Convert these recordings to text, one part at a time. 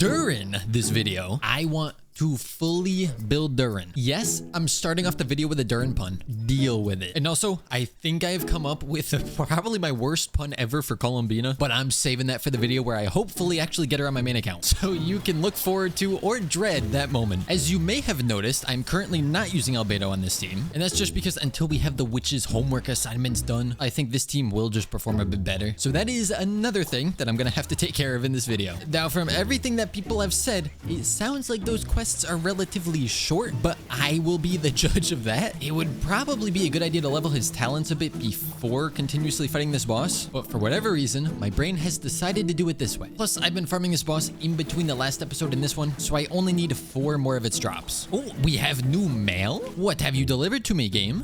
During this video, I want to fully build Durin. Yes, I'm starting off the video with a Durin pun. Deal with it. And also, I think I've come up with probably my worst pun ever for Columbina, but I'm saving that for the video where I hopefully actually get her on my main account. So you can look forward to or dread that moment. As you may have noticed, I'm currently not using Albedo on this team. And that's just because until we have the witch's homework assignments done, I think this team will just perform a bit better. So that is another thing that I'm gonna have to take care of in this video. Now, from everything that people have said, it sounds like those quests are relatively short, but I will be the judge of that. It would probably be a good idea to level his talents a bit before continuously fighting this boss, but for whatever reason, my brain has decided to do it this way. Plus, I've been farming this boss in between the last episode and this one, so I only need 4 more of its drops. Oh, we have new mail? What have you delivered to me, game?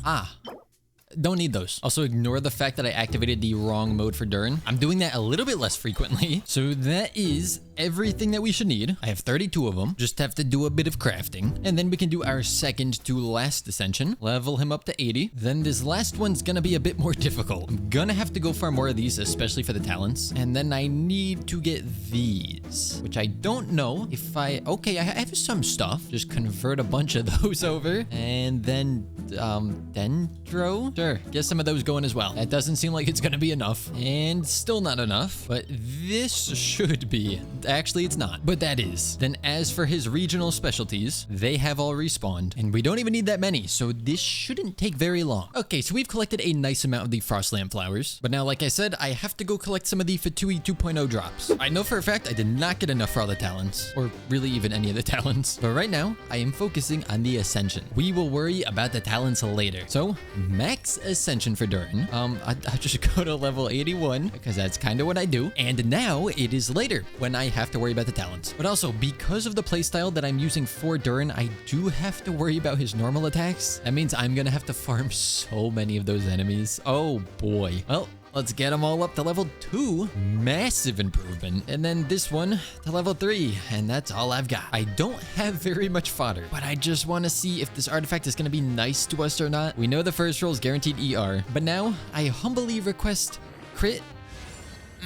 Don't need those. Also, ignore the fact that I activated the wrong mode for Durin. I'm doing that a little bit less frequently. So that is everything that we should need. I have 32 of them. Just have to do a bit of crafting. And then we can do our second to last ascension. Level him up to 80. Then this last one's gonna be a bit more difficult. I'm gonna have to go farm more of these, especially for the talents. And then I need to get these, which I don't know if okay, I have some stuff. Just convert a bunch of those over. And then, Dendro? Sure, get some of those going as well. That doesn't seem like it's gonna be enough. And still not enough, but this should be. Actually, it's not, but that is. Then as for his regional specialties, they have all respawned, and we don't even need that many, so this shouldn't take very long. Okay, so we've collected a nice amount of the Frostland flowers, but now, like I said, I have to go collect some of the Fatui 2.0 drops. I know for a fact I did not get enough for all the talents, or really even any of the talents, but right now, I am focusing on the Ascension. We will worry about the talents later. So, max Ascension for Durin. I just go to level 81, because that's kind of what I do, and now it is later when I have to worry about the talents. But also, because of the playstyle that I'm using for Durin, I do have to worry about his normal attacks. That means I'm gonna have to farm so many of those enemies. Oh boy. Well, let's get them all up to level 2. Massive improvement. And then this one to level 3. And that's all I've got. I don't have very much fodder, but I just want to see if this artifact is going to be nice to us or not. We know the first roll is guaranteed ER, but now I humbly request crit.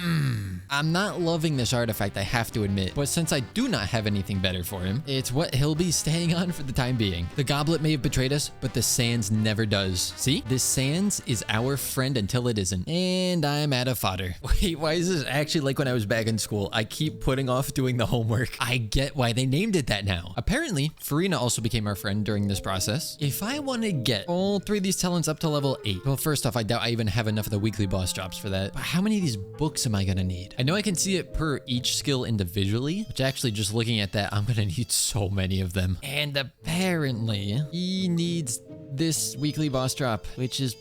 I'm not loving this artifact, I have to admit, but since I do not have anything better for him, it's what he'll be staying on for the time being. The goblet may have betrayed us, but the sands never does. See? This sands is our friend until it isn't. And I'm out of fodder. Wait, why is this actually like when I was back in school? I keep putting off doing the homework. I get why they named it that now. Apparently, Farina also became our friend during this process. If I want to get all 3 of these talents up to level 8, well, first off, I doubt I even have enough of the weekly boss drops for that. But how many of these books am I gonna need? I know I can see it per each skill individually, which actually just looking at that, I'm gonna need so many of them. And apparently he needs this weekly boss drop, which is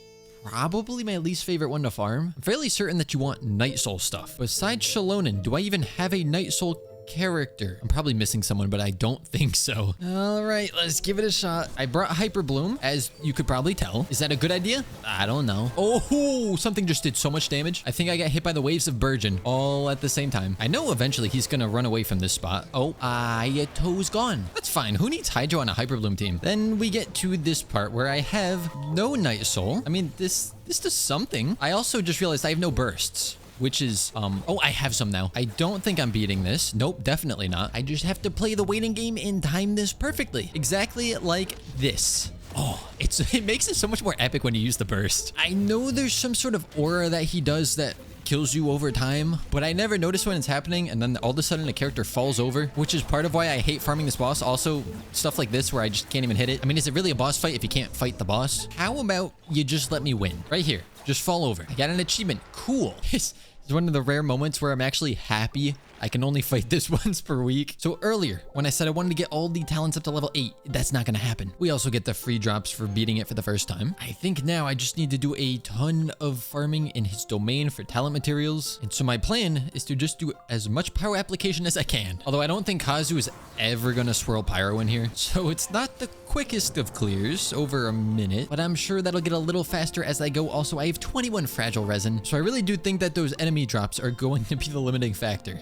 probably my least favorite one to farm. I'm fairly certain that you want Night Soul stuff. Besides Shalonen, do I even have a Night Soul character? I'm probably missing someone, but I don't think so. All right, let's give it a shot. I brought Hyper Bloom, as you could probably tell. Is that a good idea? I don't know. Oh, something just did so much damage. I think I got hit by the waves of Burgeon all at the same time. I know eventually he's gonna run away from this spot. Oh, Ayato's gone. That's fine. Who needs Hydro on a Hyper Bloom team? Then we get to this part where I have no Night Soul. I mean, this does something. I also just realized I have no bursts, which is, oh, I have some now. I don't think I'm beating this. Nope, definitely not. I just have to play the waiting game and time this perfectly. Exactly like this. Oh, it makes it so much more epic when you use the burst. I know there's some sort of aura that he does that kills you over time, but I never notice when it's happening, and then all of a sudden a character falls over, which is part of why I hate farming this boss. Also, stuff like this where I just can't even hit it. I mean, is it really a boss fight if you can't fight the boss? How about you just let me win? Right here. Just fall over. I got an achievement. Cool. It's one of the rare moments where I'm actually happy I can only fight this once per week. So earlier, when I said I wanted to get all the talents up to level 8, that's not gonna happen. We also get the free drops for beating it for the first time. I think now I just need to do a ton of farming in his domain for talent materials. And so my plan is to just do as much pyro application as I can. Although I don't think Kazu is ever gonna swirl pyro in here. So it's not the quickest of clears, over a minute, but I'm sure that'll get a little faster as I go. Also, I have 21 fragile resin. So I really do think that those enemy drops are going to be the limiting factor.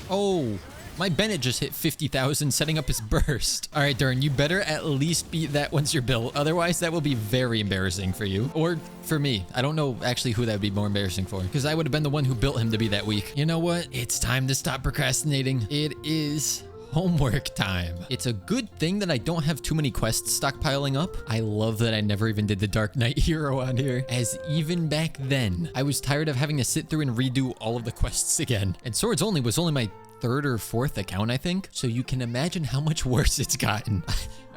Oh, my Bennett just hit 50,000 setting up his burst. All right, Durin, you better at least beat that once you're built. Otherwise, that will be very embarrassing for you. Or for me. I don't know actually who that would be more embarrassing for, because I would have been the one who built him to be that weak. You know what? It's time to stop procrastinating. It is homework time. It's a good thing that I don't have too many quests stockpiling up. I love that I never even did the Dark Knight hero on here, as even back then, I was tired of having to sit through and redo all of the quests again. And Swords Only was only my third or fourth account, I think. So you can imagine how much worse it's gotten.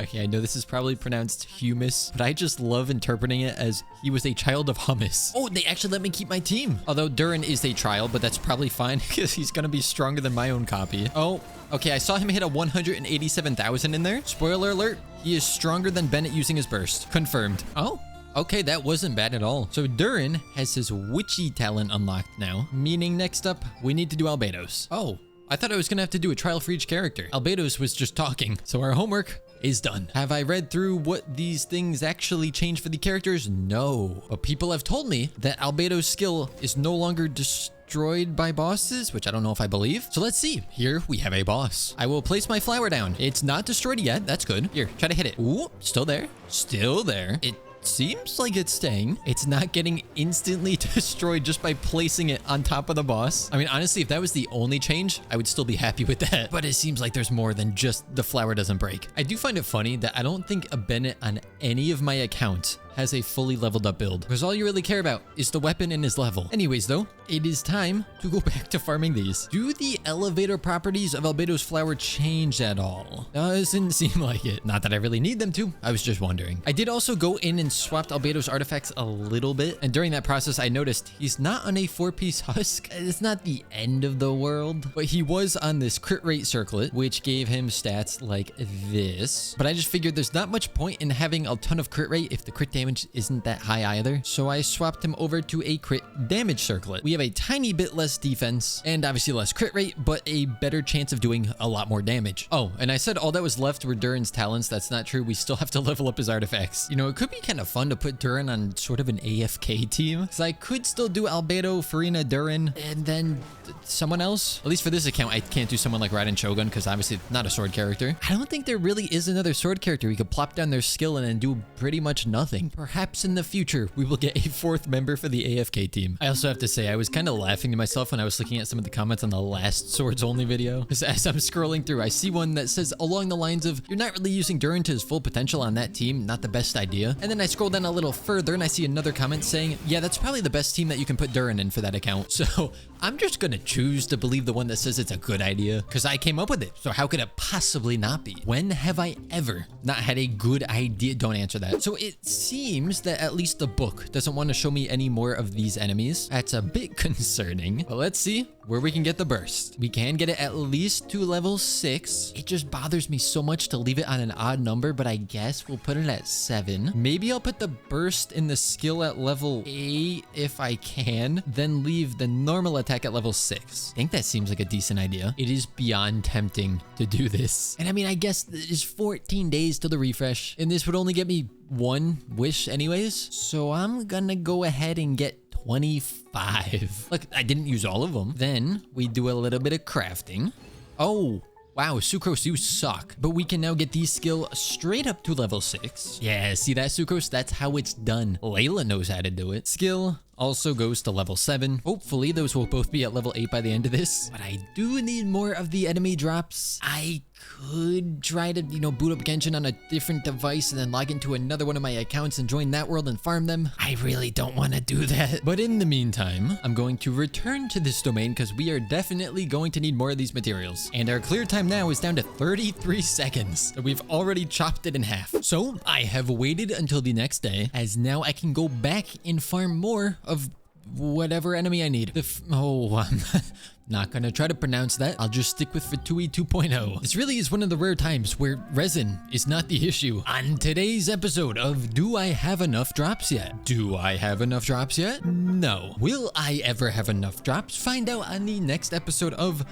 Okay, I know this is probably pronounced humus, but I just love interpreting it as he was a child of hummus. Oh, they actually let me keep my team. Although Durin is a trial, but that's probably fine because he's gonna be stronger than my own copy. Oh, okay, I saw him hit a 187,000 in there. Spoiler alert, he is stronger than Bennett using his burst. Confirmed. Oh. Okay, that wasn't bad at all. So Durin has his witchy talent unlocked now, meaning next up, we need to do Albedo's. Oh, I thought I was gonna have to do a trial for each character. Albedo's was just talking, so our homework is done. Have I read through what these things actually change for the characters? No. But people have told me that Albedo's skill is no longer destroyed by bosses, which I don't know if I believe. So let's see. Here we have a boss. I will place my flower down. It's not destroyed yet. That's good. Here, try to hit it. Ooh, still there. Still there. It seems like it's staying. It's not getting instantly destroyed just by placing it on top of the boss. I mean, honestly, if that was the only change, I would still be happy with that. But it seems like there's more than just the flower doesn't break. I do find it funny that I don't think a Bennett on any of my accounts has a fully leveled up build, because all you really care about is the weapon and his level. Anyways, though, it is time to go back to farming these. Do the elevator properties of Albedo's flower change at all? Doesn't seem like it. Not that I really need them to. I was just wondering. I did also go in and swapped Albedo's artifacts a little bit, and during that process, I noticed he's not on a 4-piece husk. It's not the end of the world, but he was on this crit rate circlet, which gave him stats like this. But I just figured there's not much point in having a ton of crit rate if the crit damage isn't that high either. So I swapped him over to a crit damage circlet. We have a tiny bit less defense and obviously less crit rate, but a better chance of doing a lot more damage. Oh, and I said all that was left were Durin's talents. That's not true. We still have to level up his artifacts. You know, it could be kind of fun to put Durin on sort of an AFK team, because I could still do Albedo, Farina, Durin, and then someone else. At least for this account, I can't do someone like Raiden Shogun, because obviously not a sword character. I don't think there really is another sword character we could plop down their skill and then do pretty much nothing. Perhaps in the future, we will get a 4th member for the AFK team. I also have to say, I was kind of laughing to myself when I was looking at some of the comments on the last Swords Only video, because as I'm scrolling through, I see one that says along the lines of, you're not really using Durin to his full potential on that team, not the best idea. And then I scroll down a little further and I see another comment saying, yeah, that's probably the best team that you can put Durin in for that account. So I'm just gonna choose to believe the one that says it's a good idea, because I came up with it. So how could it possibly not be? When have I ever not had a good idea? Don't answer that. So it seems that at least the book doesn't want to show me any more of these enemies. That's a bit concerning, but let's see where we can get the burst. We can get it at least to level 6. It just bothers me so much to leave it on an odd number, but I guess we'll put it at 7. Maybe I'll put the burst in the skill at level 8 if I can, then leave the normal attack at level 6. I think that seems like a decent idea. It is beyond tempting to do this. And I mean, I guess there's 14 days till the refresh, and this would only get me 1 wish anyways. So I'm gonna go ahead and get 25. Look, I didn't use all of them. Then we do a little bit of crafting. Oh, wow, Sucrose, you suck. But we can now get these skill straight up to level 6. Yeah, see that, Sucrose? That's how it's done. Layla knows how to do it. Skill also goes to level 7. Hopefully, those will both be at level 8 by the end of this. But I do need more of the enemy drops. I could try to, boot up Genshin on a different device and then log into another one of my accounts and join that world and farm them. I really don't want to do that. But in the meantime, I'm going to return to this domain because we are definitely going to need more of these materials. And our clear time now is down to 33 seconds. So we've already chopped it in half. So I have waited until the next day, as now I can go back and farm more of whatever enemy I need. I'm not gonna try to pronounce that. I'll just stick with Fatui 2.0. This really is one of the rare times where resin is not the issue. On today's episode of Do I Have Enough Drops Yet? Do I have enough drops yet? No. Will I ever have enough drops? Find out on the next episode of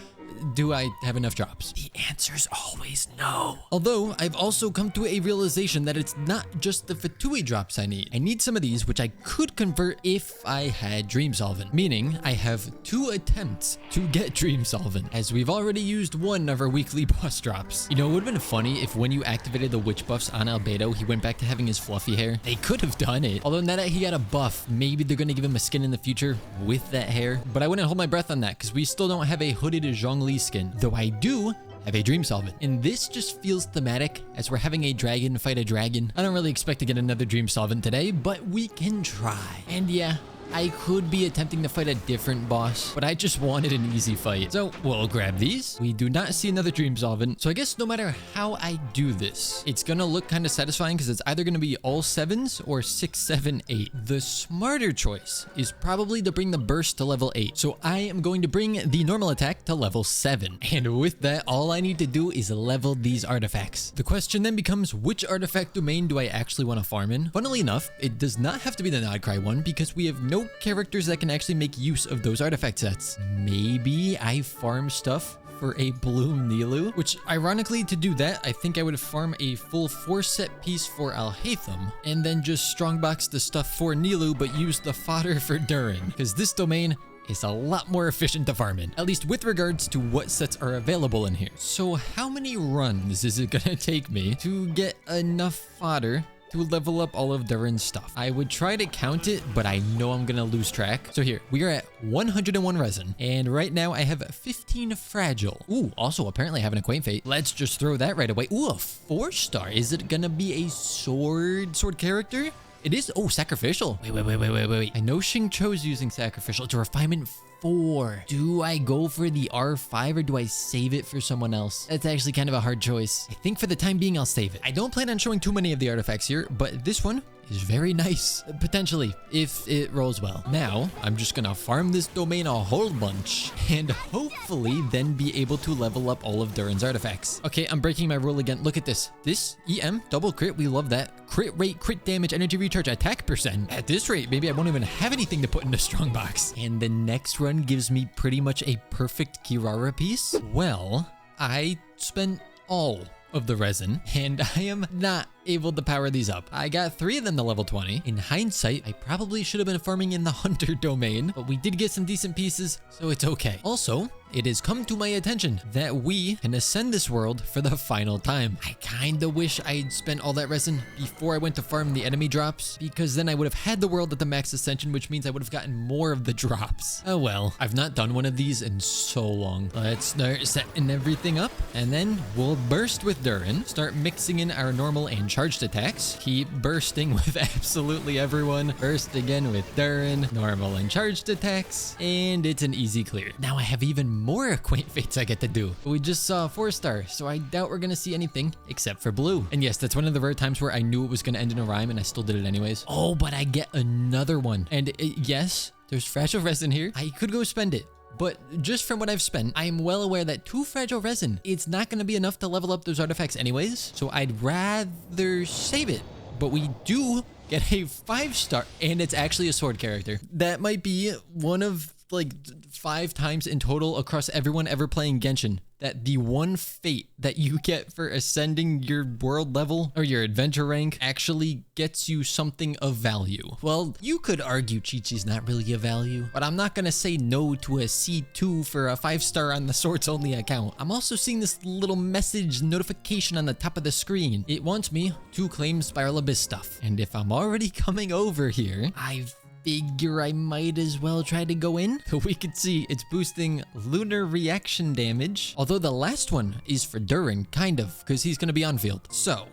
do I have enough drops? The answer's always no. Although I've also come to a realization that it's not just the Fatui drops I need. I need some of these, which I could convert if I had Dream Solvent, meaning I have 2 attempts to get Dream Solvent, as we've already used one of our weekly boss drops. You know, it would have been funny if when you activated the witch buffs on Albedo, he went back to having his fluffy hair. They could have done it. Although now that he got a buff, maybe they're going to give him a skin in the future with that hair. But I wouldn't hold my breath on that because we still don't have a hooded Zhongli skin, though I do have a Dream Solvent. And this just feels thematic as we're having a dragon fight a dragon. I don't really expect to get another Dream Solvent today, but we can try. And yeah, I could be attempting to fight a different boss, but I just wanted an easy fight. So we'll grab these. We do not see another Dream Solvent. So I guess no matter how I do this, it's gonna look kind of satisfying because it's either gonna be all 7s or 6, 7, 8. The smarter choice is probably to bring the burst to level 8. So I am going to bring the normal attack to level 7. And with that, all I need to do is level these artifacts. The question then becomes, which artifact domain do I actually want to farm in? Funnily enough, it does not have to be the Nodcry one because we have no characters that can actually make use of those artifact sets. Maybe I farm stuff for a Bloom Nilou, which ironically to do that, I think I would farm a full 4-set piece for Alhaitham and then just strongbox the stuff for Nilou but use the fodder for Durin, because this domain is a lot more efficient to farm in, at least with regards to what sets are available in here. So how many runs is it gonna take me to get enough fodder to level up all of Durin's stuff? I would try to count it, but I know I'm gonna lose track. So here, we are at 101 resin, and right now I have 15 fragile. Ooh, also apparently I have an Acquaint Fate. Let's just throw that right away. Ooh, a 4-star. Is it gonna be a sword character? It is. Oh, sacrificial. Wait. I know Xing Cho's using sacrificial. It's a refinement 4. Do I go for the R5 or do I save it for someone else? That's actually kind of a hard choice. I think for the time being, I'll save it. I don't plan on showing too many of the artifacts here, but this one is very nice, potentially, if it rolls well. Now, I'm just gonna farm this domain a whole bunch and hopefully then be able to level up all of Durin's artifacts. Okay, I'm breaking my rule again. Look at this. This EM, double crit, we love that. Crit rate, crit damage, energy recharge, attack percent. At this rate, maybe I won't even have anything to put in a strong box. And the next run gives me pretty much a perfect Kirara piece. Well, I spent all of the resin and I am not able to power these up. I got 3 of them to level 20. In hindsight, I probably should have been farming in the hunter domain, but we did get some decent pieces, so it's okay. Also, it has come to my attention that we can ascend this world for the final time. I kinda wish I'd spent all that resin before I went to farm the enemy drops, because then I would have had the world at the max ascension, which means I would have gotten more of the drops. Oh well, I've not done one of these in so long. Let's start setting everything up, and then we'll burst with Durin, start mixing in our normal and charged attacks, keep bursting with absolutely everyone, burst again with Durin, normal and charged attacks, and it's an easy clear. Now I have even more Acquaint Fates I get to do. We just saw a 4-star, so I doubt we're gonna see anything except for blue. And yes, that's one of the rare times where I knew it was gonna end in a rhyme and I still did it anyways. Oh, but I get another one. And yes, there's fragile resin here. I could go spend it. But just from what I've spent, I am well aware that 2 fragile resin, it's not going to be enough to level up those artifacts anyways. So I'd rather save it. But we do get a 5-star, and it's actually a sword character. That might be one of like 5 times in total across everyone ever playing Genshin that the one fate that you get for ascending your world level or your adventure rank actually gets you something of value. Well, you could argue Chi-Chi's not really a value, but I'm not gonna say no to a C2 for a 5-star on the swords only account. I'm also seeing this little message notification on the top of the screen. It wants me to claim Spiral Abyss stuff. And if I'm already coming over here, I figure I might as well try to go in. We can see it's boosting lunar reaction damage. Although the last one is for Durin, kind of, because he's going to be on field. So,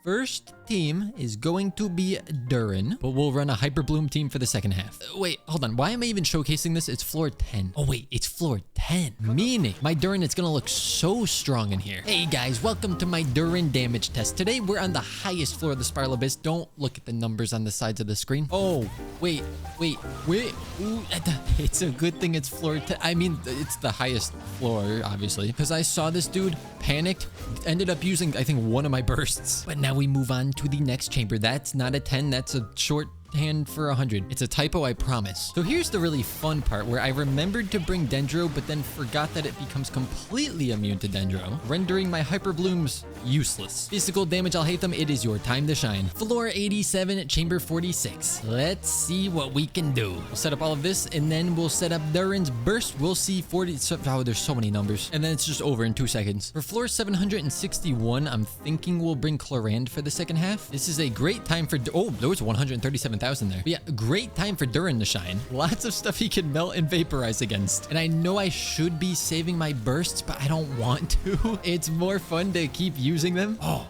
first team is going to be Durin, but we'll run a Hyper Bloom team for the second half. Wait, hold on. Why am I even showcasing this? It's floor 10. Oh wait, it's floor 10. Meaning my Durin is going to look so strong in here. Hey guys, welcome to my Durin damage test. Today we're on the highest floor of the Spiral Abyss. Don't look at the numbers on the sides of the screen. Oh, wait. Ooh, it's a good thing it's floor 10. I mean, it's the highest floor, obviously, because I saw this dude panicked, ended up using, I think, one of my bursts. But now we move on to the next chamber. That's not a 10. That's a short hand for 100. It's a typo, I promise. So here's the really fun part where I remembered to bring Dendro, but then forgot that it becomes completely immune to Dendro, rendering my Hyper Blooms useless. Physical damage, I'll hate them. It is your time to shine. Floor 87, chamber 46. Let's see what we can do. We'll set up all of this, and then we'll set up Durin's burst. We'll see 40. Oh, there's so many numbers. And then it's just over in 2 seconds. For floor 761, I'm thinking we'll bring Chlorand for the second half. This is a great time for... Oh, there was 137,000 there. But yeah, great time for Durin to shine. Lots of stuff he can melt and vaporize against. And I know I should be saving my bursts, but I don't want to. It's more fun to keep using them. Oh,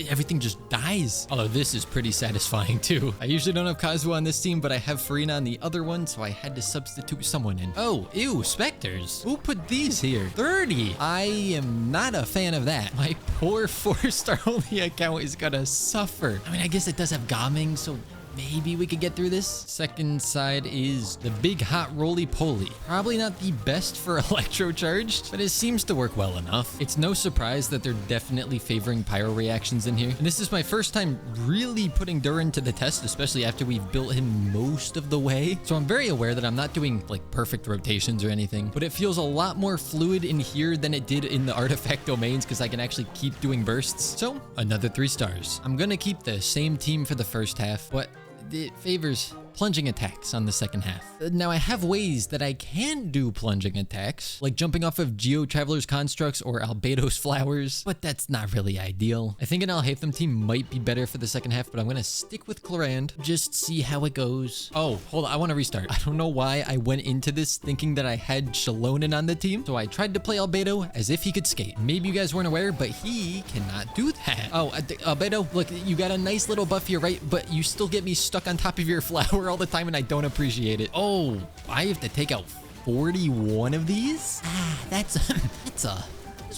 everything just dies. Although this is pretty satisfying too. I usually don't have Kazuha on this team, but I have Farina on the other one, so I had to substitute someone in. Oh, ew, specters. Who put these here? 30. I am not a fan of that. My poor 4-star only account is gonna suffer. I mean, I guess it does have Gaming, so maybe we could get through this. Second side is the big hot roly-poly. Probably not the best for electrocharged, but it seems to work well enough. It's no surprise that they're definitely favoring pyro reactions in here. And this is my first time really putting Durin to the test, especially after we've built him most of the way. So I'm very aware that I'm not doing like perfect rotations or anything, but it feels a lot more fluid in here than it did in the artifact domains because I can actually keep doing bursts. So another 3 stars. I'm gonna keep the same team for the first half, but it favors plunging attacks on the second half. Now I have ways that I can do plunging attacks, like jumping off of Geo Traveler's constructs or Albedo's flowers, but that's not really ideal. I think an Alhaitham team might be better for the second half, but I'm gonna stick with Chlorand, just see how it goes. Oh, hold on, I want to restart. I don't know why I went into this thinking that I had Shalonen on the team, so I tried to play Albedo as if he could skate. Maybe you guys weren't aware, but he cannot do that. Oh, Albedo, look, you got a nice little buff here, right? But you still get me stuck on top of your flower all the time, and I don't appreciate it. Oh, I have to take out 41 of these? That's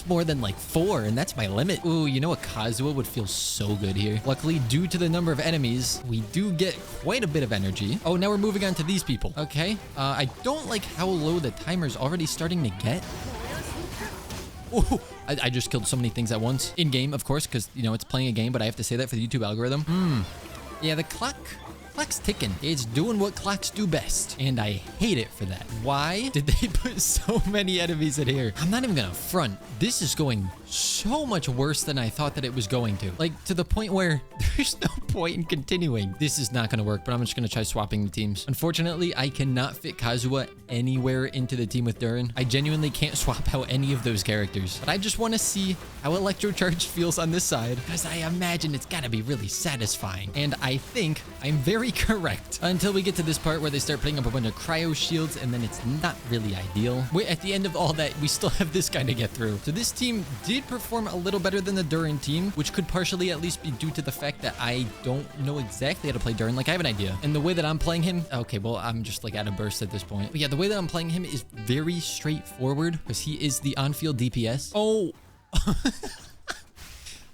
more than like 4, and that's my limit. Ooh, you know, a Kazuha would feel so good here. Luckily, due to the number of enemies, we do get quite a bit of energy. Oh, now we're moving on to these people. Okay, I don't like how low the timer's already starting to get. Ooh, I just killed so many things at once. In game, of course, because, you know, it's playing a game, but I have to say that for the YouTube algorithm. Yeah, the clock's ticking. It's doing what clocks do best, and I hate it for that. Why did they put so many enemies in here? I'm not even gonna front. This is going so much worse than I thought that it was going to. Like, to the point where there's no point in continuing. This is not gonna work, but I'm just gonna try swapping the teams. Unfortunately, I cannot fit Kazuha anywhere into the team with Durin. I genuinely can't swap out any of those characters. But I just want to see how Electrocharge feels on this side, because I imagine it's gotta be really satisfying. And I think I'm very correct. Until we get to this part where they start putting up a bunch of cryo shields, and then it's not really ideal. At the end of all that, we still have this guy to get through. So this team did perform a little better than the Durin team, which could partially at least be due to the fact that I don't know exactly how to play Durin. Like, I have an idea. And the way that I'm playing him, okay, well, I'm just like out of burst at this point. But yeah, the way that I'm playing him is very straightforward because he is the on-field DPS. Oh,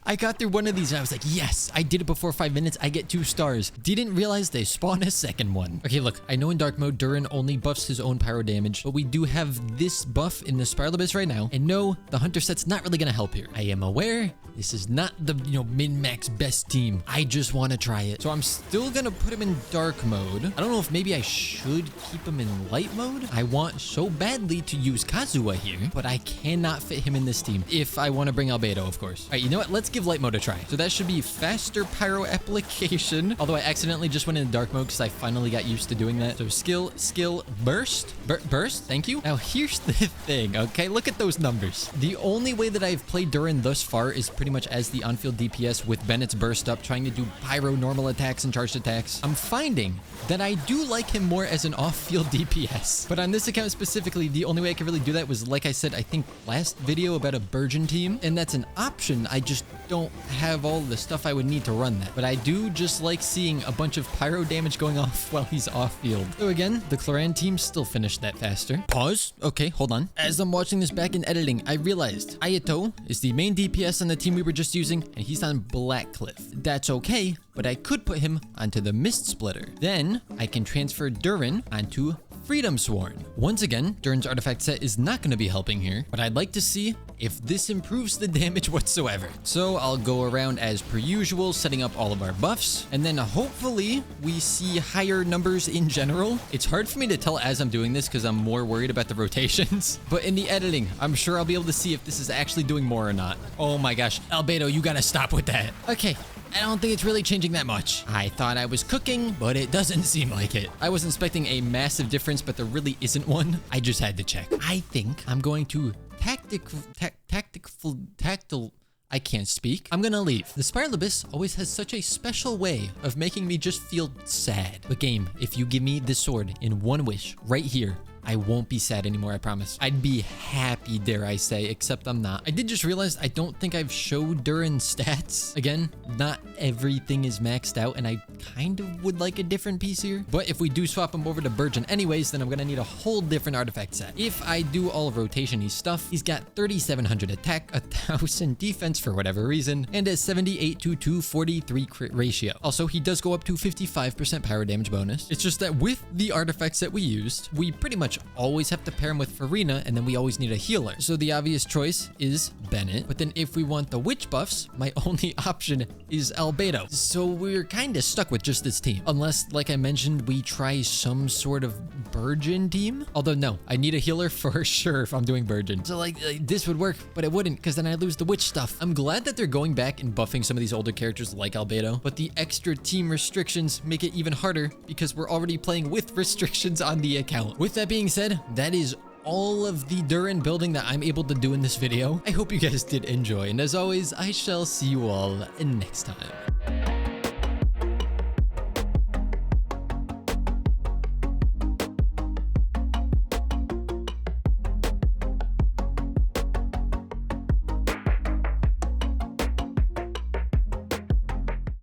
I got through one of these and I was like, yes, I did it before 5 minutes. I get 2 stars. Didn't realize they spawn a second one. Okay, look, I know in dark mode, Durin only buffs his own pyro damage, but we do have this buff in the Spiral Abyss right now. And no, the Hunter set's not really gonna help here. I am aware this is not the, min-max best team. I just want to try it. So I'm still gonna put him in dark mode. I don't know if maybe I should keep him in light mode. I want so badly to use Kazuha here, but I cannot fit him in this team if I want to bring Albedo, of course. All right, you know what? Let's give light mode a try. So that should be faster pyro application. Although I accidentally just went into dark mode because I finally got used to doing that. So skill, burst, burst. Thank you. Now here's the thing, okay? Look at those numbers. The only way that I've played Durin thus far is pretty much as the on-field DPS with Bennett's burst up, trying to do pyro normal attacks and charged attacks. I'm finding that I do like him more as an off-field DPS. But on this account specifically, the only way I could really do that was, like I said, I think last video about a Burgeon team, and that's an option. I just don't have all the stuff I would need to run that. But I do just like seeing a bunch of pyro damage going off while he's off-field. So again, the Chlorand team still finished that faster. Pause. Okay, hold on. As I'm watching this back in editing, I realized Ayato is the main DPS on the team we were just using, and he's on Blackcliff. That's okay, but I could put him onto the Mist Splitter. Then I can transfer Durin onto Freedom Sworn. Once again, Durin's artifact set is not going to be helping here, but I'd like to see if this improves the damage whatsoever. So I'll go around as per usual, setting up all of our buffs, and then hopefully we see higher numbers in general. It's hard for me to tell as I'm doing this because I'm more worried about the rotations, but in the editing, I'm sure I'll be able to see if this is actually doing more or not. Oh my gosh, Albedo, you gotta stop with that. Okay. I don't think it's really changing that much. I thought I was cooking, but it doesn't seem like it. I was expecting a massive difference, but there really isn't one. I just had to check. I think I'm going to I can't speak. I'm gonna leave. The Spiral Abyss always has such a special way of making me just feel sad. But game, if you give me this sword in one wish right here, I won't be sad anymore, I promise. I'd be happy, dare I say, except I'm not. I did just realize I don't think I've showed Durin's stats. Again, not everything is maxed out, and I kind of would like a different piece here. But if we do swap him over to Burgeon anyways, then I'm gonna need a whole different artifact set. If I do all rotation-y stuff, he's got 3,700 attack, 1,000 defense for whatever reason, and a 78 to 243 crit ratio. Also, he does go up to 55% power damage bonus. It's just that with the artifacts that we used, we pretty much always have to pair him with Farina, and then we always need a healer. So the obvious choice is Bennett. But then if we want the witch buffs, my only option is Albedo. So we're kind of stuck with just this team. Unless, like I mentioned, we try some sort of Burgeon team. Although no, I need a healer for sure if I'm doing Burgeon. So like this would work, but it wouldn't because then I lose the witch stuff. I'm glad that they're going back and buffing some of these older characters like Albedo, but the extra team restrictions make it even harder because we're already playing with restrictions on the account. With that being said, that is all of the Durin building that I'm able to do in this video. I hope you guys did enjoy, and as always, I shall see you all next time.